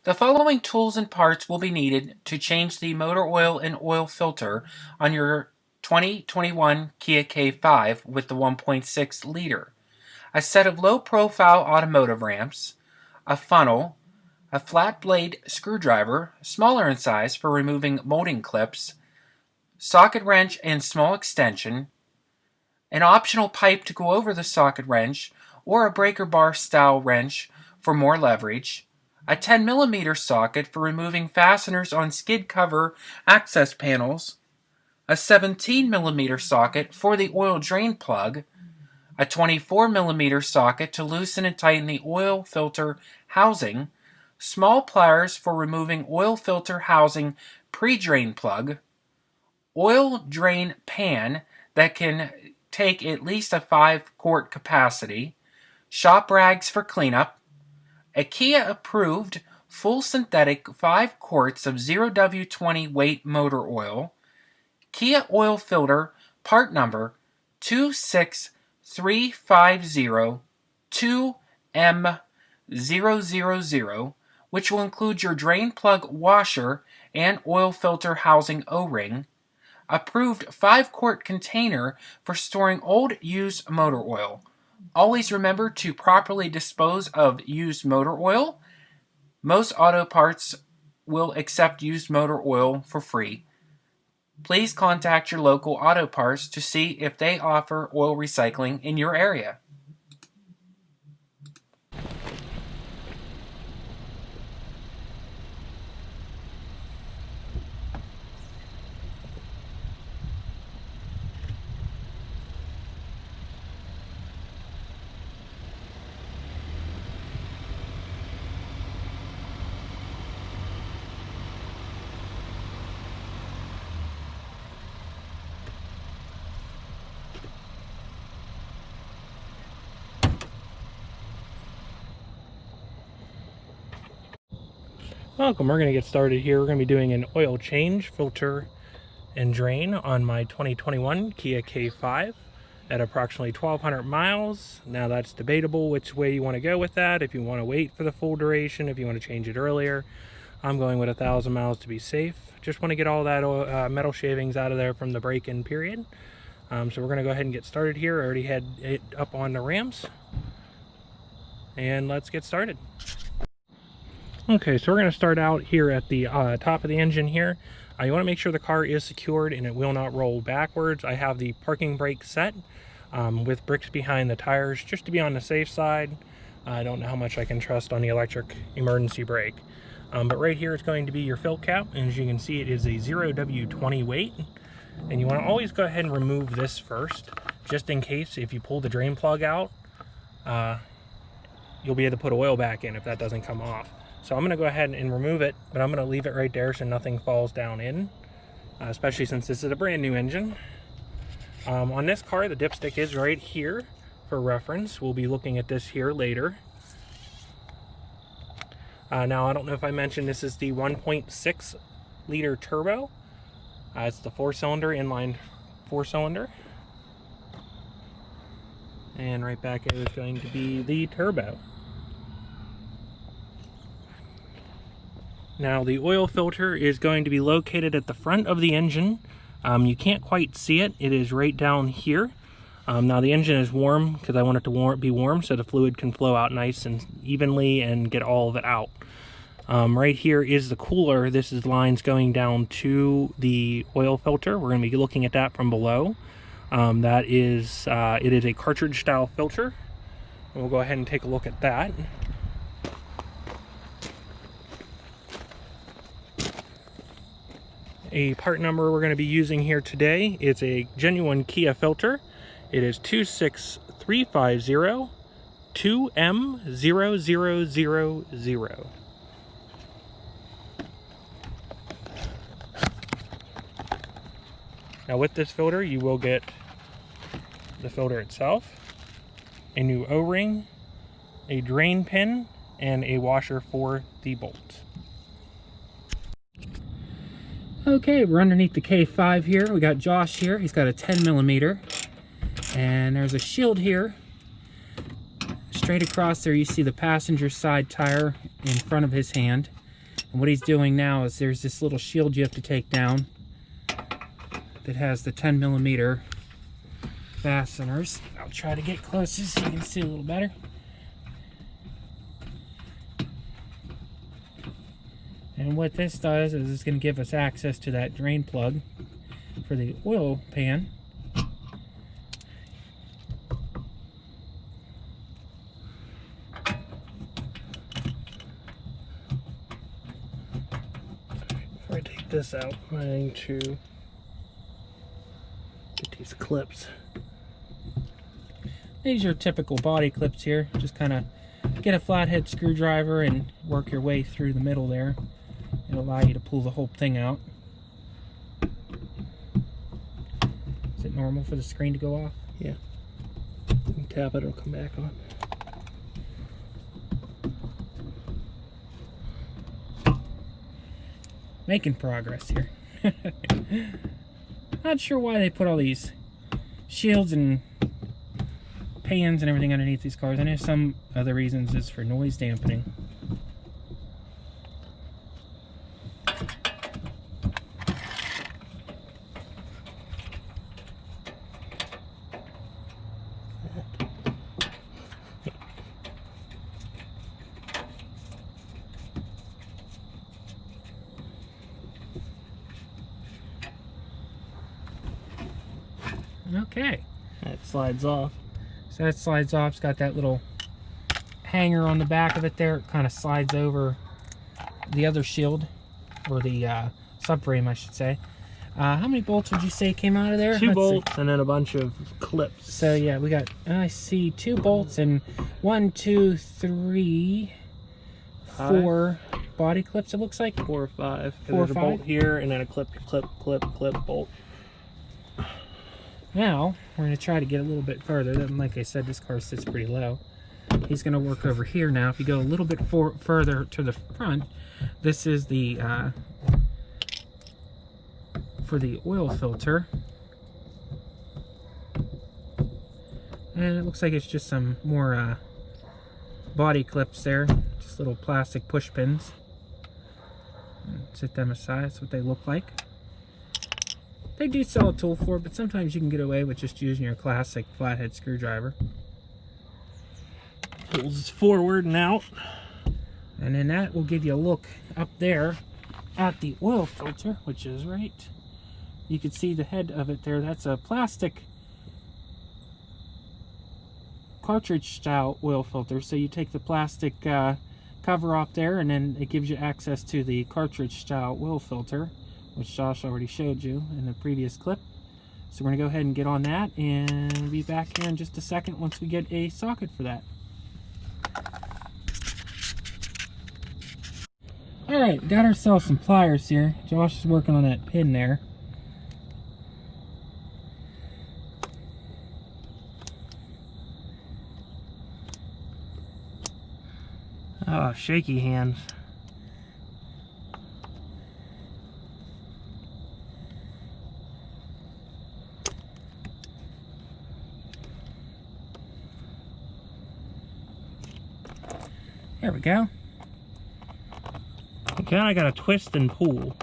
The following tools and parts will be needed to change the motor oil and oil filter on your 2021 Kia K5 with the 1.6 liter. A set of low-profile automotive ramps, a funnel, a flat blade screwdriver, smaller in size for removing molding clips, socket wrench and small extension, an optional pipe to go over the socket wrench, or a breaker bar style wrench for more leverage, a 10mm socket for removing fasteners on skid cover access panels, a 17mm socket for the oil drain plug, a 24mm socket to loosen and tighten the oil filter housing, small pliers for removing oil filter housing pre-drain plug, oil drain pan that can take at least a 5-quart capacity, shop rags for cleanup, a Kia approved full synthetic 5 quarts of 0W20 weight motor oil, Kia oil filter part number 26350-2M000, which will include your drain plug washer and oil filter housing O-ring, approved 5-quart container for storing old used motor oil. Always remember to properly dispose of used motor oil. Most auto parts will accept used motor oil for free. Please contact your local auto parts to see if they offer oil recycling in your area. Welcome, we're going to get started here. We're going to be doing an oil change, filter, and drain on my 2021 Kia K5 at approximately 1,200 miles. Now that's debatable which way you want to go with that, if you want to wait for the full duration, if you want to change it earlier. I'm going with 1,000 miles to be safe. Just want to get all that metal shavings out of there from the break-in period. So we're going to go ahead and get started here. I already had it up on the ramps. And let's get started. Okay, so we're going to start out here at the top of the engine here. You want to make sure the car is secured and it will not roll backwards. I have the parking brake set with bricks behind the tires just to be on the safe side. I don't know how much I can trust on the electric emergency brake. But right here is going to be your fill cap, and as you can see, it is a 0W20 weight. And you want to always go ahead and remove this first, just in case if you pull the drain plug out, you'll be able to put oil back in if that doesn't come off. So I'm going to go ahead and remove it, but I'm going to leave it right there so nothing falls down in, especially since this is a brand new engine. On this car, the dipstick is right here for reference. We'll be looking at this here later. Now, I don't know if I mentioned this is the 1.6 liter turbo. It's the 4-cylinder, inline 4-cylinder. And right back here is going to be the turbo. Now the oil filter is going to be located at the front of the engine. You can't quite see it. It is right down here. Now the engine is warm because I want it to be warm so the fluid can flow out nice and evenly and get all of it out. Right here is the cooler. This is lines going down to the oil filter. We're going to be looking at that from below. It is a cartridge style filter. And we'll go ahead and take a look at that. A part number we're going to be using here today is a genuine Kia filter. It is 26350-2M0000. Now with this filter, you will get the filter itself, a new O-ring, a drain pin, and a washer for the bolts. Okay, we're underneath the K5 here. We got Josh here. He's got a 10mm. And there's a shield here. Straight across there you see the passenger side tire in front of his hand. And what he's doing now is there's this little shield you have to take down that has the 10mm fasteners. I'll try to get closer so you can see a little better. And what this does is it's going to give us access to that drain plug for the oil pan. Before I take this out, I'm going to get these clips. These are typical body clips here. Just kind of get a flathead screwdriver and work your way through the middle there. It'll allow you to pull the whole thing out. Is it normal for the screen to go off? Yeah. You can tap it, it'll come back on. Making progress here. Not sure why they put all these shields and pans and everything underneath these cars. I know some other reasons is for noise dampening. Okay. That slides off. So that slides off. It's got that little hanger on the back of it there. It kind of slides over the other shield, or the subframe, I should say. How many bolts would you say came out of there? Two bolts and then a bunch of clips. So yeah, we got, I see 2 bolts and 1, 2, 3, 4 body clips, it looks like. 4 or 5. 4 or There's a 5? bolt here and then a clip, bolt. Now, we're going to try to get a little bit further. And like I said, this car sits pretty low. He's going to work over here now. If you go a little bit further to the front, this is the for the oil filter. And it looks like it's just some more body clips there. Just little plastic push pins. Set them aside. That's what they look like. They do sell a tool for it, but sometimes you can get away with just using your classic flathead screwdriver. Pulls forward and out. And then that will give you a look up there at the oil filter, which is right. You can see the head of it there. That's a plastic cartridge style oil filter. So you take the plastic cover off there, and then it gives you access to the cartridge style oil filter, which Josh already showed you in the previous clip. So we're going to go ahead and get on that, and we'll be back here in just a second once we get a socket for that. Alright, we got ourselves some pliers here. Josh is working on that pin there. Oh, shaky hands. There we go. You kind of got to twist and pull.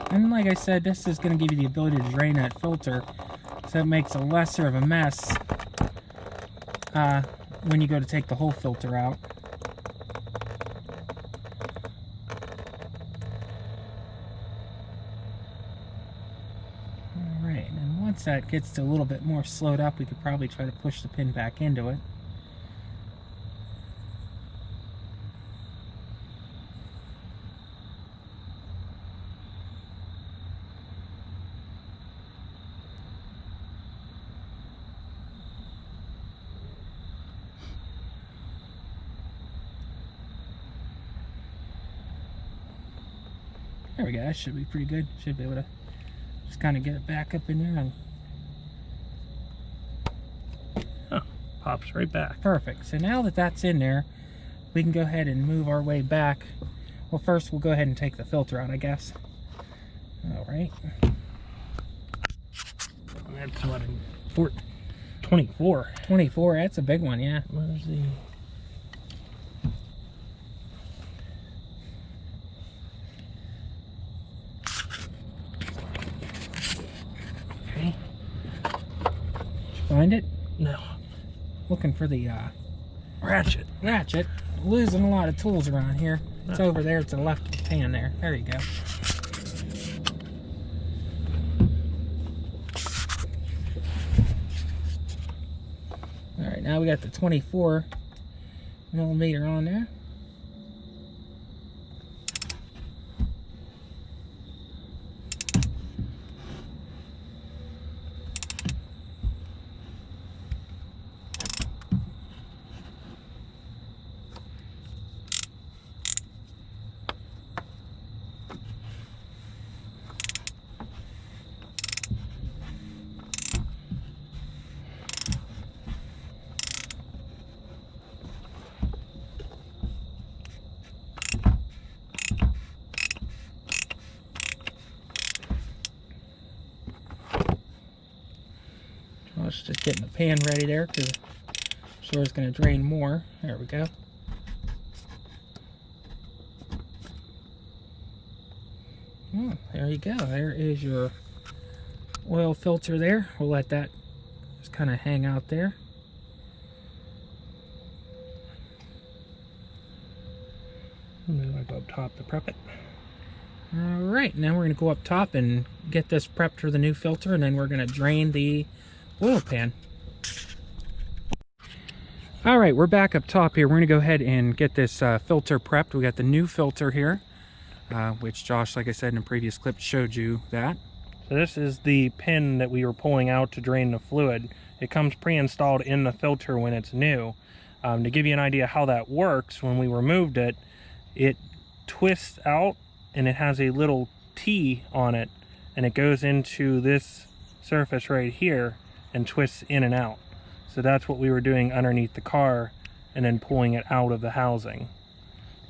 And like I said, this is going to give you the ability to drain that filter, so it makes a lesser of a mess when you go to take the whole filter out. Alright, and once that gets to a little bit more slowed up, we could probably try to push the pin back into it. There we go, that should be pretty good. Should be able to just kind of get it back up in there. And Oh, pops right back. perfect. So now that that's in there, we can go ahead and move our way back. Well, first we'll go ahead and take the filter out, I guess. Alright. That's what, 24. 24, that's a big one, yeah. Where's the... Find it? No. Looking for the Ratchet. ratchet. Losing a lot of tools around here. It's over there to the left of the pan there. There you go. Alright, now we got the 24 millimeter on there. Just getting the pan ready there because I'm sure it's going to drain more. There we go. Oh, there you go. There is your oil filter there. We'll let that just kind of hang out there. And then I go up top to prep it. Alright, now we're going to go up top and get this prepped for the new filter, and then we're going to drain the oil pan. Alright, we're back up top here. We're going to go ahead and get this filter prepped. We got the new filter here, which Josh, like I said in a previous clip, showed you that. So this is the pin that we were pulling out to drain the fluid. It comes pre-installed in the filter when it's new. To give you an idea how that works, when we removed it, it twists out and it has a little T on it, and it goes into this surface right here and twists in and out. So that's what we were doing underneath the car and then pulling it out of the housing.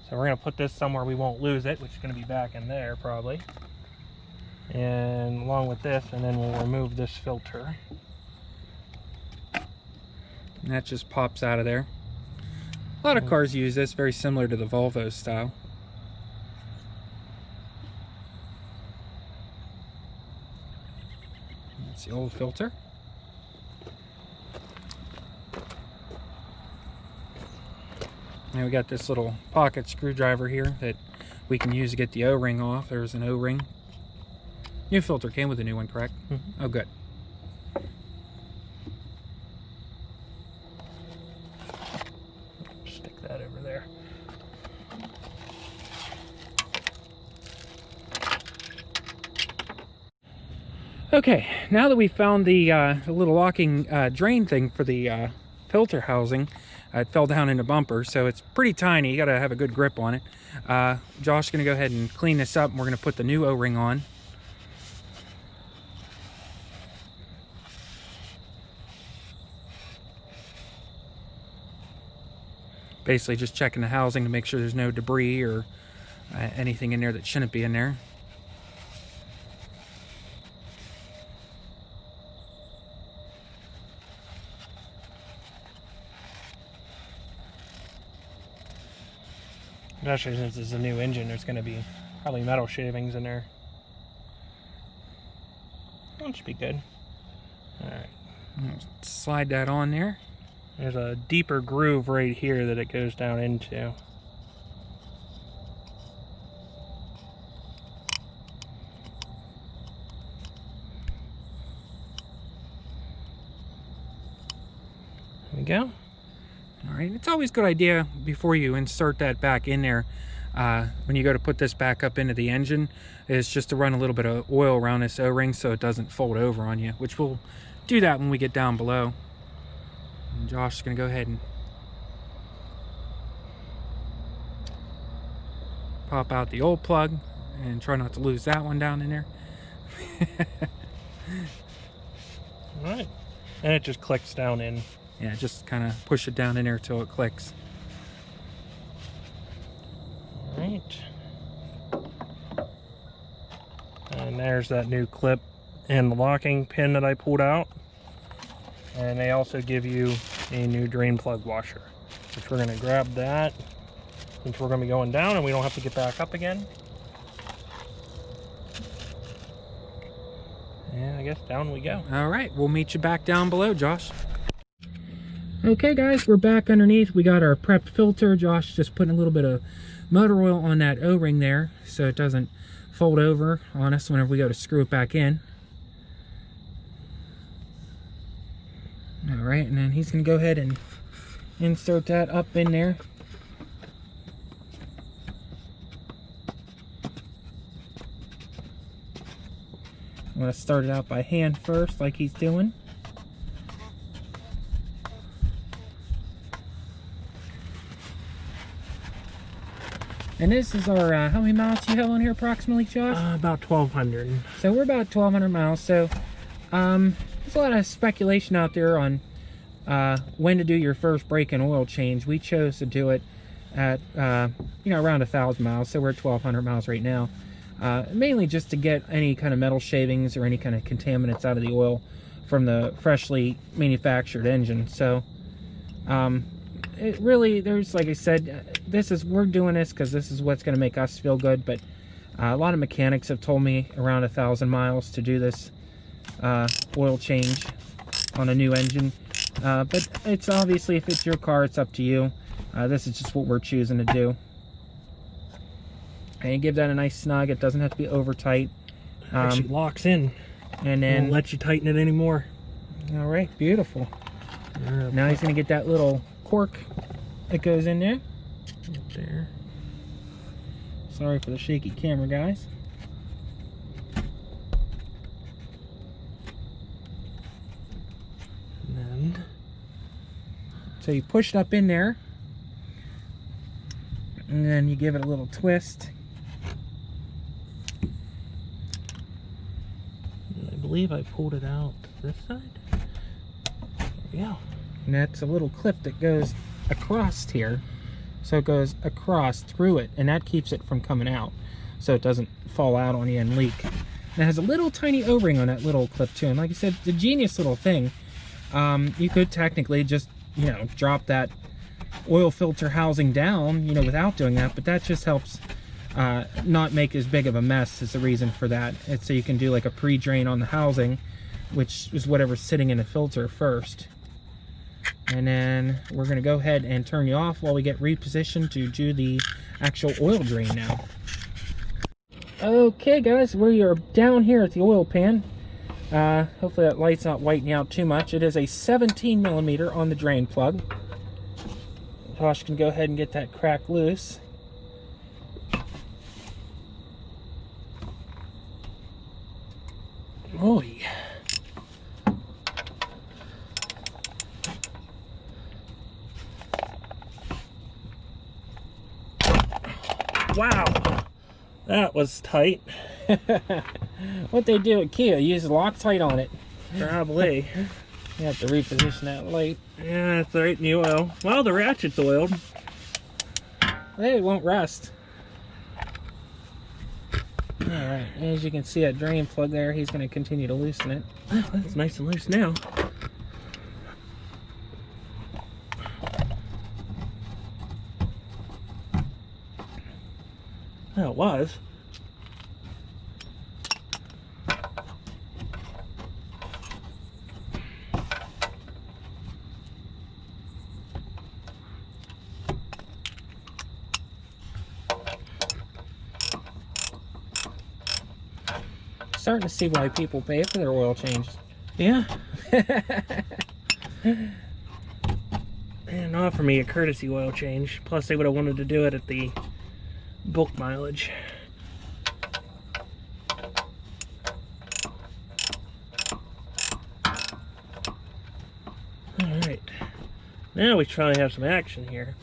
So we're going to put this somewhere we won't lose it, which is going to be back in there probably. And along with this, and then we'll remove this filter. And that just pops out of there. A lot of cars use this, very similar to the Volvo style. That's the old filter. Now we got this little pocket screwdriver here that we can use to get the O-ring off. There's an O-ring. New filter came with a new one, correct? Mm-hmm. Oh, good. Stick that over there. Okay, now that we found the little locking drain thing for the filter housing, it fell down in the bumper, so it's pretty tiny. You got to have a good grip on it. Josh is going to go ahead and clean this up, and we're going to put the new O-ring on. Basically just checking the housing to make sure there's no debris or anything in there that shouldn't be in there. Especially since it's a new engine, there's going to be probably metal shavings in there. That should be good. Alright. Slide that on there. There's a deeper groove right here that it goes down into. There we go. Alright, it's always a good idea before you insert that back in there, when you go to put this back up into the engine, is just to run a little bit of oil around this O-ring so it doesn't fold over on you, which we'll do that when we get down below. And Josh is going to go ahead and pop out the old plug and try not to lose that one down in there. Alright. And it just clicks down in. Yeah, just kind of push it down in there till it clicks. Alright. And there's that new clip and the locking pin that I pulled out. And they also give you a new drain plug washer, which we're going to grab that since we're going to be going down and we don't have to get back up again. And I guess down we go. All right, we'll meet you back down below, Josh. Okay, guys, we're back underneath. We got our prepped filter. Josh just putting a little bit of motor oil on that O-ring there so it doesn't fold over on us whenever we go to screw it back in. All right, and then he's going to go ahead and insert that up in there. I'm going to start it out by hand first, like he's doing. And this is our, how many miles do you have on here approximately, Josh? About 1,200. So we're about 1,200 miles. So there's a lot of speculation out there on when to do your first brake and oil change. We chose to do it at, you know, around 1,000 miles. So we're at 1,200 miles right now. Mainly just to get any kind of metal shavings or any kind of contaminants out of the oil from the freshly manufactured engine. So it really, there's, like I said, we're doing this because this is what's going to make us feel good. But a lot of mechanics have told me around 1,000 miles to do this oil change on a new engine. But it's obviously, if it's your car, it's up to you. This is just what we're choosing to do. And you give that a nice snug. It doesn't have to be over tight. Actually locks in. And then won't let you tighten it anymore. All right, beautiful. Now he's going to get that little cork that goes in there. Up there. Sorry for the shaky camera, guys. And then, so you push it up in there, and then you give it a little twist. I believe I pulled it out this side. There we go. And that's a little clip that goes across here. So it goes across through it, and that keeps it from coming out, so it doesn't fall out on you and leak. And it has a little tiny O-ring on that little clip too. And like I said, it's a genius little thing. You could technically just, you know, drop that oil filter housing down, you know, without doing that, but that just helps not make as big of a mess is the reason for that. It's so you can do like a pre-drain on the housing, which is whatever's sitting in the filter first. And then we're going to go ahead and turn you off while we get repositioned to do the actual oil drain now. Okay, guys, we are down here at the oil pan. Hopefully that light's not whitening out too much. It is a 17 millimeter on the drain plug. Josh can go ahead and get that crack loose. Oh, yeah. Wow, that was tight. What they do at Kia, use Loctite on it. Probably. You have to reposition that light. Yeah, it's right in the oil. Well, the ratchet's oiled. Hey, it won't rust. Alright, as you can see that drain plug there, he's going to continue to loosen it. Oh, that's nice and loose now. Well, it was. Starting to see why people pay for their oil changes. Yeah. And offer me a courtesy oil change. Plus, they would have wanted to do it at the bulk mileage. Alright. Now we probably have some action here.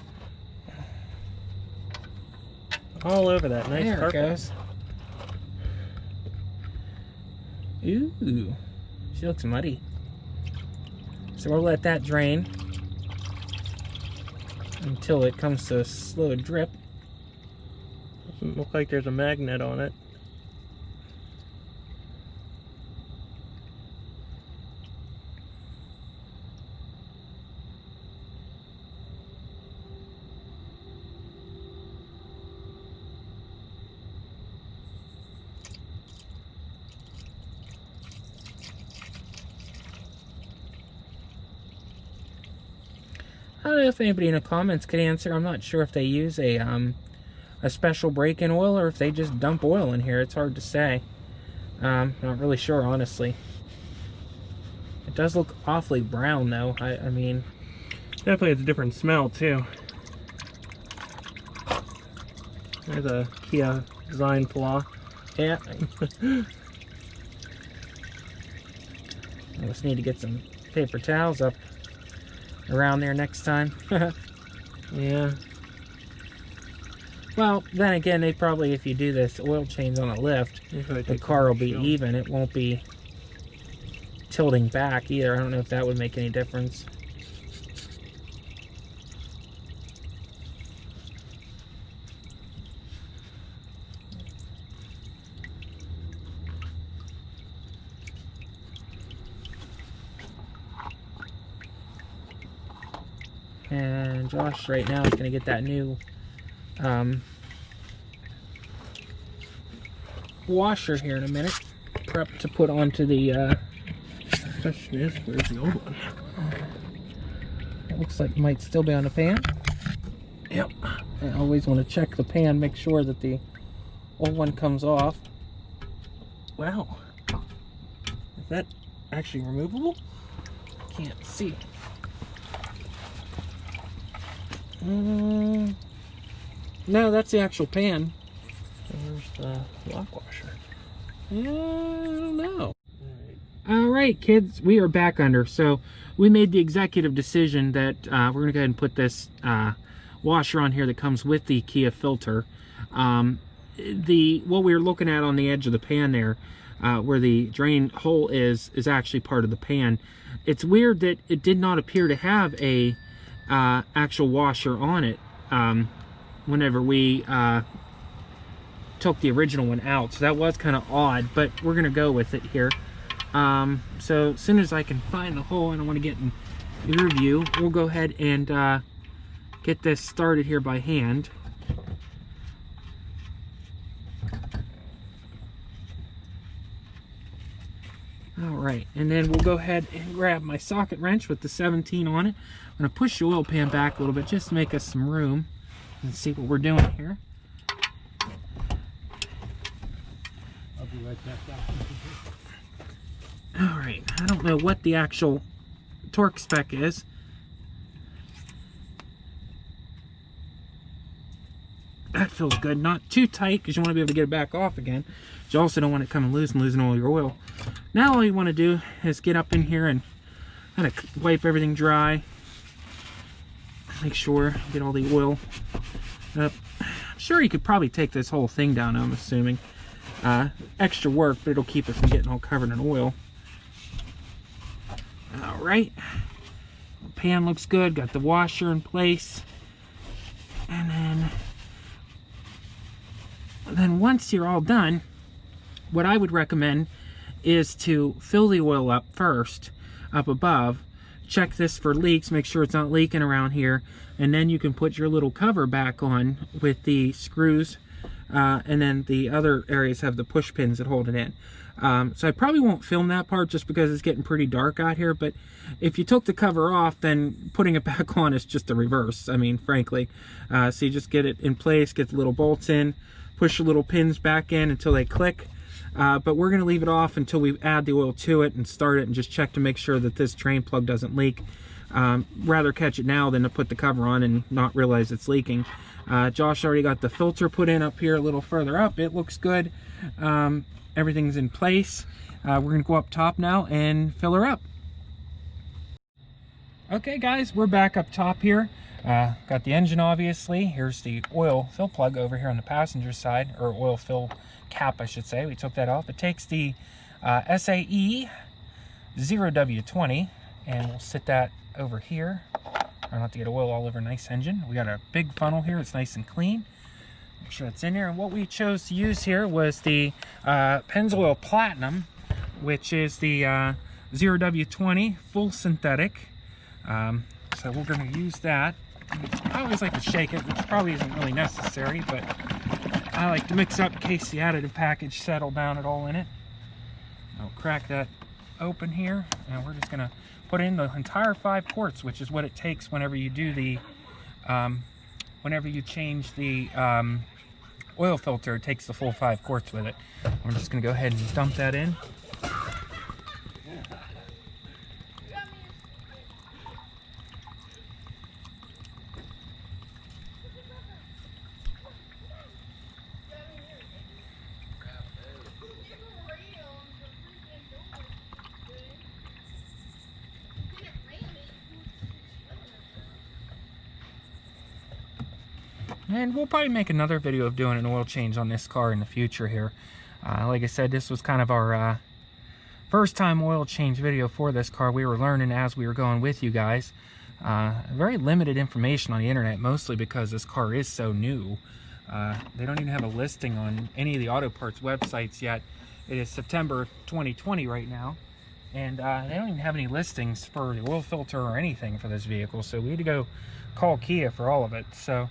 All over that nice There it carpet. goes. Ooh, she looks muddy. So we'll let that drain until it comes to a slow drip. Doesn't look like there's a magnet on it. don't know if anybody in the comments could answer. I'm not sure if they use a special break-in oil or if they just dump oil in here. It's hard to say. Not really sure, honestly. It does look awfully brown, though. I mean, Definitely has a different smell, too. There's a Kia design flaw. yeah. I just need to get some paper towels up around there next time. Yeah. Well, then again, they probably, if you do this oil change on a lift, the car will be even. It won't be tilting back either. I don't know if that would make any difference. And Josh right now is going to get that new washer here in a minute. Prep to put onto the Question is, where's the old one? it looks like it might still be on the pan. Yep. I always want to check the pan, make sure that the old one comes off. Wow. Is that actually removable? Can't see. No, that's the actual pan. Where's the lock washer? I don't know. All right, kids, we are back under. So we made the executive decision that we're going to go ahead and put this washer on here that comes with the Kia filter. What we were looking at on the edge of the pan there, where the drain hole is actually part of the pan. It's weird that it did not appear to have a actual washer on it whenever we took the original one out, so that was kind of odd, but we're gonna go with it here. So as soon as I can find the hole and I want to get in your view, we'll go ahead and get this started here by hand. All right, and then we'll go ahead and grab my socket wrench with the 17 on it. I'm going to push the oil pan back a little bit just to make us some room and see what we're doing here. I'll be right back. All right, I don't know what the actual torque spec is. That feels good. Not too tight because you want to be able to get it back off again. But you also don't want it coming loose and losing all your oil. Now all you want to do is get up in here and kind of wipe everything dry. Make sure you get all the oil up. I'm sure you could probably take this whole thing down, I'm assuming. Extra work, but it'll keep it from getting all covered in oil. All right. The pan looks good. Got the washer in place. And then once you're all done, what I would recommend is to fill the oil up first up above. Check this for leaks, make sure it's not leaking around here, and then you can put your little cover back on with the screws, and then the other areas have the push pins that hold it in. So I probably won't film that part just because it's getting pretty dark out here, but if you took the cover off, then putting it back on is just the reverse, I mean, frankly. So you just get it in place, get the little bolts in, push the little pins back in until they click. But we're going to leave it off until we add the oil to it and start it and just check to make sure that this drain plug doesn't leak. Rather catch it now than to put the cover on and not realize it's leaking. Josh already got the filter put in up here a little further up. It looks good. Everything's in place. We're going to go up top now and fill her up. Okay guys, we're back up top here. Got the engine obviously. Here's the oil fill plug over here on the passenger side, or oil fill cap I should say. We took that off. It takes the SAE 0W20 and we'll sit that over here. Try not to get oil all over a nice engine. We got a big funnel here. It's nice and clean. Make sure it's in there. And what we chose to use here was the Pennzoil Platinum, which is the 0W20 full synthetic. So we're going to use that. I always like to shake it, which probably isn't really necessary, but I like to mix up in case the additive package settled down at all in it. I'll crack that open here, and we're just gonna put in the entire 5 quarts, which is what it takes whenever you do the whenever you change the oil filter. It takes the full 5 quarts with it. We're just gonna go ahead and dump that in. And we'll probably make another video of doing an oil change on this car in the future here. Like I said, this was kind of our first time oil change video for this car. We were learning as we were going with you guys. Very limited information on the internet, mostly because this car is so new. They don't even have a listing on any of the auto parts websites yet. It is September 2020 right now, and they don't even have any listings for the oil filter or anything for this vehicle, so we had to go call Kia for all of it. So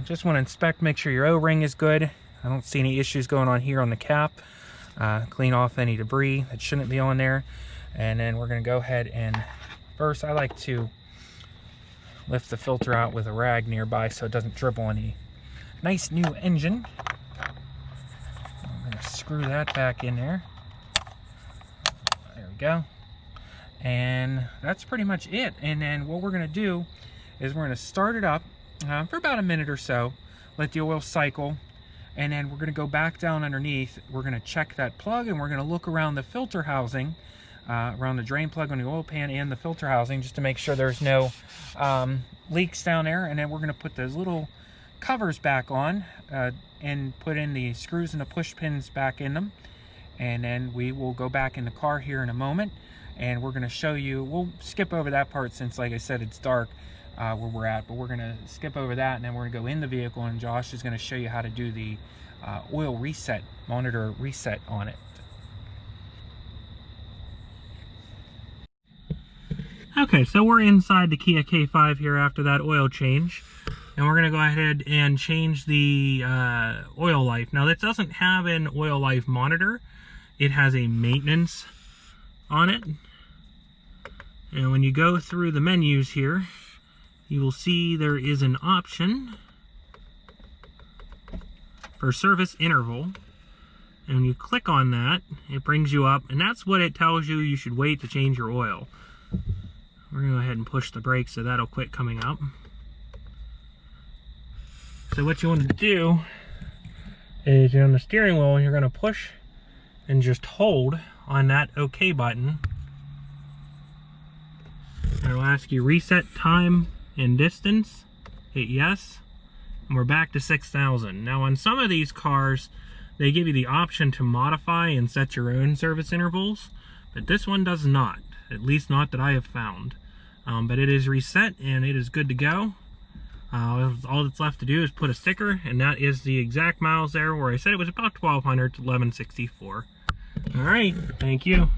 just want to inspect, make sure your O-ring is good. I don't see any issues going on here on the cap. Clean off any debris that shouldn't be on there. And then we're going to go ahead and first, I like to lift the filter out with a rag nearby so it doesn't dribble on the nice new engine. I'm going to screw that back in there. There we go. And that's pretty much it. And then what we're going to do is we're going to start it up for about a minute or so, let the oil cycle, and then we're going to go back down underneath. We're going to check that plug, and we're going to look around the filter housing, around the drain plug on the oil pan and the filter housing, just to make sure there's no leaks down there. And then we're going to put those little covers back on and put in the screws and the push pins back in them. And then we will go back in the car here in a moment, and we're going to show you, we'll skip over that part since, like I said, it's dark where we're at, but we're going to skip over that, and then we're going to go in the vehicle, and Josh is going to show you how to do the oil reset, monitor reset on it. Okay, so we're inside the Kia K5 here after that oil change, and we're going to go ahead and change the oil life. Now, this doesn't have an oil life monitor. It has a maintenance on it, and when you go through the menus here, you will see there is an option for service interval, and when you click on that, it brings you up, and that's what it tells you you should wait to change your oil. We're going to go ahead and push the brakes so that'll quit coming up. So what you want to do is you're on the steering wheel, you're going to push and just hold on that OK button. And it'll ask you reset time and distance. Hit yes, and we're back to 6,000. Now on some of these cars, they give you the option to modify and set your own service intervals, but this one does not, at least not that I have found. But it is reset and it is good to go. All that's left to do is put a sticker, and that is the exact miles there where I said it was about 1,200 to 1,164. All right, thank you.